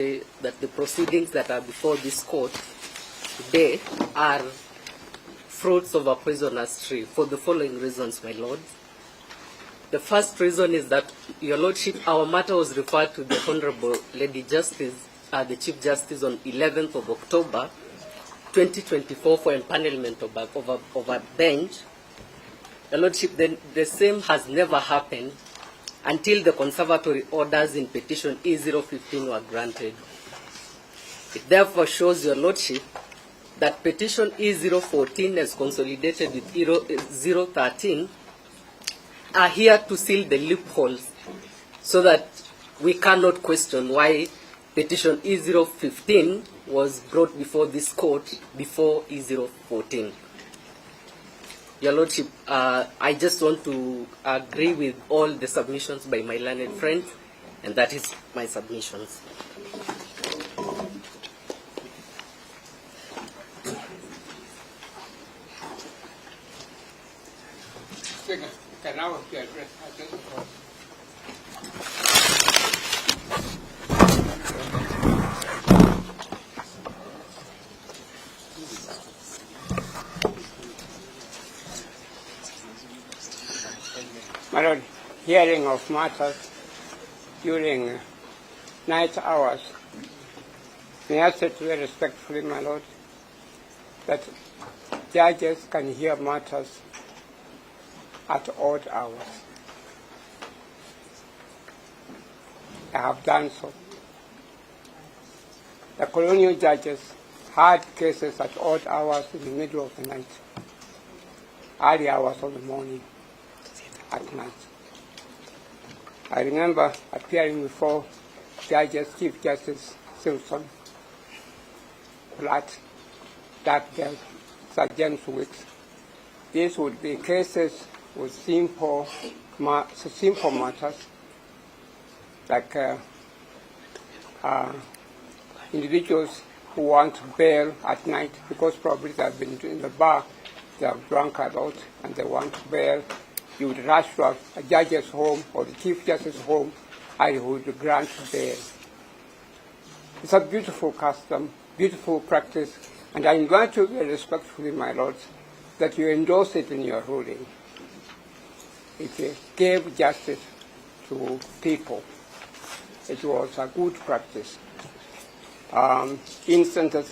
that the proceedings that are before this court today are fruits of a poisonous tree for the following reasons, my lord. The first reason is that, your lordship, our matter was referred to the Honorable Lady Justice, the Chief Justice, on 11th of October 2024 for empanelment of a bench. Your lordship, the same has never happened until the conservatory orders in petition E015 were granted. It therefore shows, your lordship, that petition E014 as consolidated with E013 are here to seal the loopholes so that we cannot question why petition E015 was brought before this court before E014. Your lordship, I just want to agree with all the submissions by my learned friends, and that is my submissions. My lord, hearing of matters during night hours, may I state very respectfully, my lord, that judges can hear matters at odd hours. I have done so. The colonial judges had cases at odd hours in the middle of the night, early hours of the morning, at night. I remember appearing before Chief Justice Simpson, Platt, Darkdale, Sir James Wicks. These would be cases with simple matters, like individuals who want bail at night because probably they have been in the bar, they have drunk a lot, and they want bail. You would rush to a judge's home or the Chief Justice's home, and he would grant bail. It's a beautiful custom, beautiful practice, and I invite you very respectfully, my lords, that you endorse it in your ruling. It gave justice to people. It was a good practice. Instances